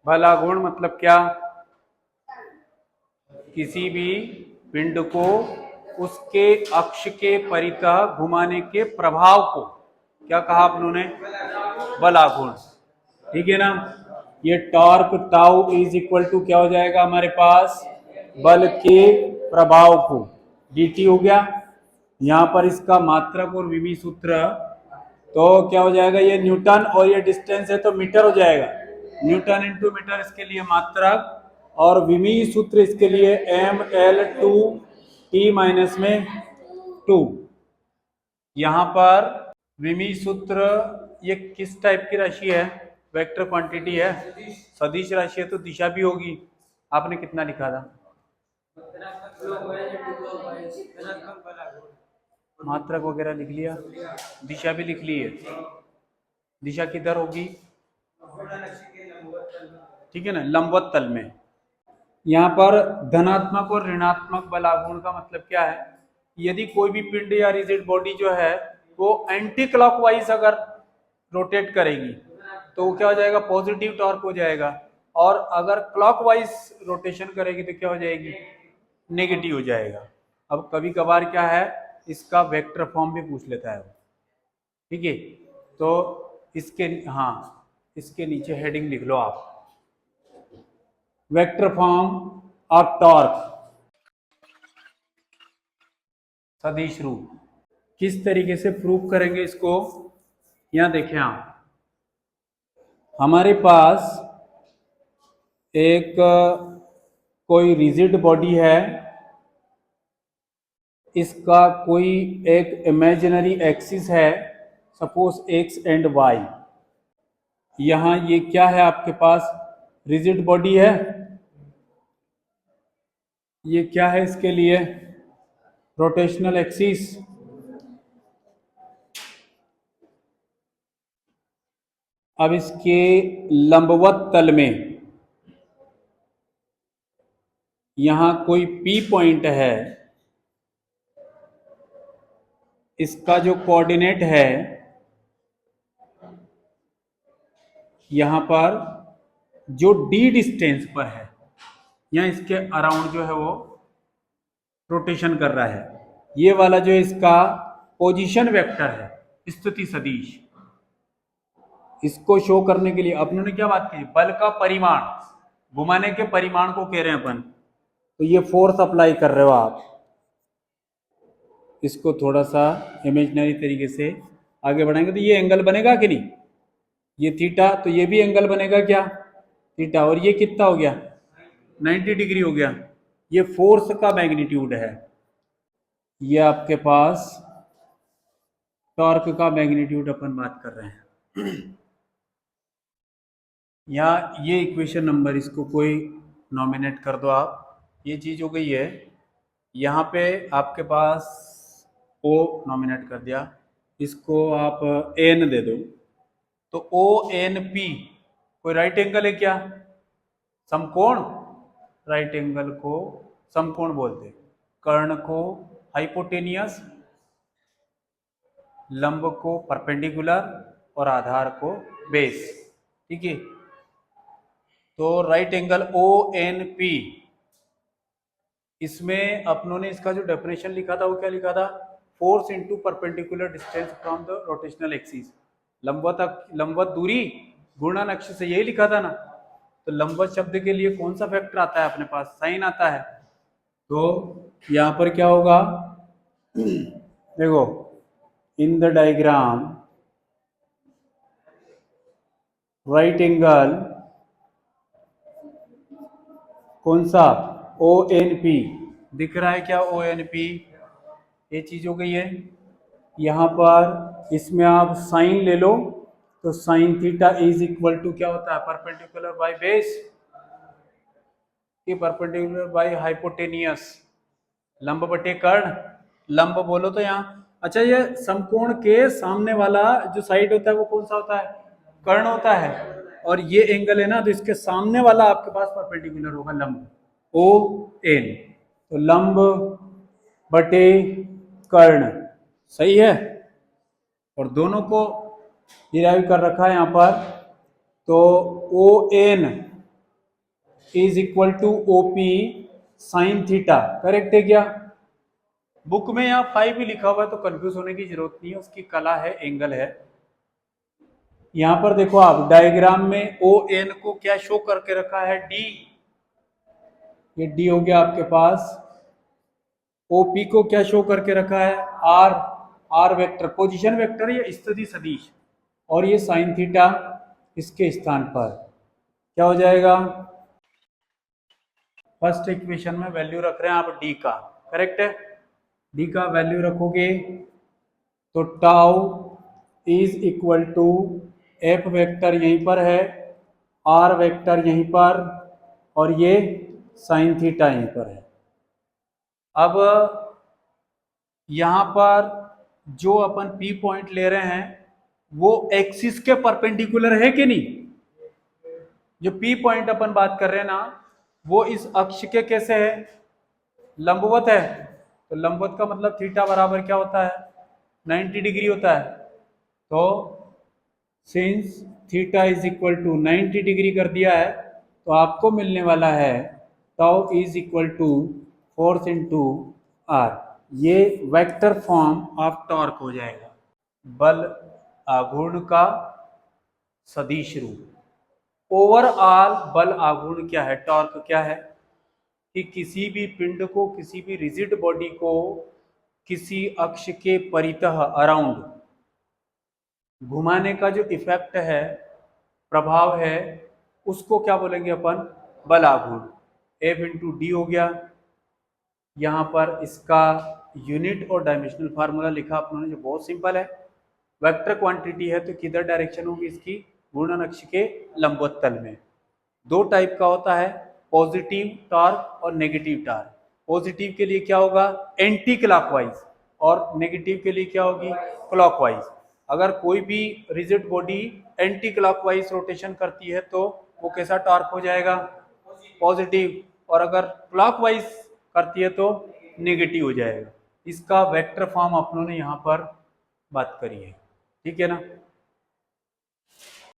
बलागुण मतलब क्या? किसी भी पिंड को उसके अक्ष के परितः घुमाने के प्रभाव को क्या कहा आप लोगों ने? बलागुण। ठीक है ना? ये torque tau is equal to क्या हो जाएगा हमारे पास? बल के प्रभाव को dt हो गया। यहां पर इसका मात्रक और विमी सूत्र तो क्या हो जाएगा? ये न्यूटन और ये डिस्टेंस है तो मीटर हो जाएगा। न्यूटन इंटू मीटर इसके लिए मात्रक, और विमी सूत्र इसके लिए ml/2t-2। यहां पर विमी सूत्र ये किस टाइप की राशि है? वेक्टर क्वांटिटी है, सदिश राशि है तो दिशा भी होगी। आपने कितना लिखा था? मात्रक वगैरह लिख लिया, दिशा भी लिख ली है। दिशा किधर होगी? ठीक है ना, लंबवत तल में। यहाँ पर धनात्मक और ऋणात्मक बलागुण का मतलब क्या है? यदि कोई भी पिंड या रिजिड बॉडी जो है वो एंटी क्लॉकवाइज अगर रोटेट करेगी तो वो क्या हो जाएगा? पॉजिटिव टॉर्क हो जाएगा। और अगर क्लॉकवाइज रोटेशन करेगी तो क्या हो जाएगी? नेगेटिव हो जाएगा। अब कभी कभार क्या है, इसका वेक्टर फॉर्म भी पूछ लेता है वो। ठीक है, तो इसके हाँ इसके नीचे हेडिंग लिख लो आप, वेक्टर फॉर्म ऑफ टॉर्क सदिश रूप। किस तरीके से प्रूव करेंगे इसको? यहां देखें आप, हमारे पास एक कोई रिजिड बॉडी है, इसका कोई एक इमेजिनरी एक्सिस है, सपोज एक्स एंड वाई। यहां ये क्या है आपके पास? रिजिड बॉडी है। ये क्या है इसके लिए? Rotational axis. अब इसके लंबवत तल में यहां कोई P पॉइंट है, इसका जो कोऑर्डिनेट है यहां पर जो D डिस्टेंस पर है, यहां इसके अराउंड जो है वो रोटेशन कर रहा है। ये वाला जो इसका पोजीशन वेक्टर है, स्थिति सदिश, इसको शो करने के लिए अपनों ने क्या बात की? बल का परिमाण, घुमाने के परिमाण को कह रहे हैं अपन। तो ये फोर्स अप्लाई कर रहे हो आप, इसको थोड़ा सा इमेजिनरी तरीके से आगे बढ़ाएंगे तो ये एंगल बनेगा कि नहीं? ये थीटा, तो ये भी एंगल बनेगा क्या? थीटा। और ये कितना हो गया? 90 डिग्री हो गया। ये फोर्स का मैग्नीट्यूड है। ये आपके पास टॉर्क का मैग्नीट्यूड अपन बात कर रहे हैं। यहाँ ये इक्वेशन नंबर, इसको कोई नॉमिनेट कर दो आप। ये चीज हो गई है। यहाँ पे आपके पास ओ नॉमिनेट कर दिया, इसको आप एन दे दो। तो ओ एन पी कोई राइट एंगल है क्या? समकोण। राइट एंगल को समकोण बोलते, कर्ण को हाइपोटेनियस, लंब को परपेंडिकुलर और आधार को बेस। ठीक है, तो right angle O N P, इसमें अपनों ने इसका जो डेफिनेशन लिखा था वो क्या लिखा था? Force into perpendicular distance from the rotational axis. लंबवत दूरी गुणन अक्ष से, यही लिखा था ना? तो लंबवत शब्द के लिए कौन सा फैक्टर आता है अपने पास? साइन आता है। तो यहां पर क्या होगा? देखो, in the diagram right angle कौन सा? ओ एन पी दिख रहा है क्या? ओ एन पी, ये चीज हो गई है। यहां पर इसमें आप साइन ले लो, तो sine theta is equal to क्या होता है? परपेंडिकुलर बाय बेस की परपेंडिकुलर बाय हाइपोटेनियस, लंब बटे कर्ण। लंब बोलो तो यहाँ, अच्छा ये समकोण के सामने वाला जो साइड होता है वो कौन सा होता है? कर्ण होता है। और ये एंगल है ना, तो इसके सामने वाला आपके पास परपेंडिकुलर होगा, लंब ओ एन। तो लंब बटे कर्ण, सही है। और दोनों को डिराइव कर रखा है यहाँ पर तो O N is equal to OP sine theta, correct है क्या? बुक में यहाँ 5 भी लिखा हुआ है तो कंफ्यूज होने की जरूरत नहीं है, उसकी कला है, एंगल है। यहां पर देखो आप डायग्राम में ओ एन को क्या शो करके रखा है, डी। ये डी हो गया आपके पास। ओपी को क्या शो करके रखा है, R. R vector position vector या स्थिति सदिश, और ये साइन थीटा इसके स्थान पर क्या हो जाएगा, फर्स्ट इक्वेशन में वैल्यू रख रहे हैं आप डी का, करेक्ट है। डी का वैल्यू रखोगे तो tau is equal to F vector यहीं पर है, आर वेक्टर यहीं पर, और ये साइन थीटा यहीं पर है। अब यहां पर जो अपन पी पॉइंट ले रहे हैं वो एक्सिस के परपेंडिकुलर है कि नहीं? जो पी पॉइंट अपन बात कर रहे हैं ना, वो इस अक्ष के कैसे है, लंबवत है। तो लंबवत का मतलब थीटा बराबर क्या होता है, 90 डिग्री होता है। तो since theta is equal to 90 degree कर दिया है तो आपको मिलने वाला है tau is equal to force into R. ये वेक्टर फॉर्म ऑफ टॉर्क हो जाएगा, बल आघूर्ण का सदिश रूप। ओवरऑल बल आघूर्ण क्या है, टॉर्क क्या है, कि किसी भी पिंड को, किसी भी रिजिड बॉडी को किसी अक्ष के परितः अराउंड घुमाने का जो इफेक्ट है, प्रभाव है, उसको क्या बोलेंगे अपन, बल आघूर्ण। एफ इंटू डी हो गया। यहाँ पर इसका यूनिट और डायमेंशनल फार्मूला लिखा अपने, जो बहुत सिंपल है। वेक्टर क्वांटिटी है तो किधर डायरेक्शन होगी इसकी, घूर्णन अक्ष के लंबवत तल में। दो टाइप का होता है, पॉजिटिव टॉर्क और नेगेटिव टॉर्क। पॉजिटिव के लिए क्या होगा, एंटी क्लॉकवाइज, और नेगेटिव के लिए क्या होगी, क्लॉकवाइज। अगर कोई भी rigid body anti clockwise rotation करती है तो वो कैसा टॉर्क हो जाएगा, पॉजिटिव, और अगर क्लॉकवाइज करती है तो नेगेटिव हो जाएगा। इसका वेक्टर फॉर्म अपनों ने यहाँ पर बात करी है, ठीक है ना।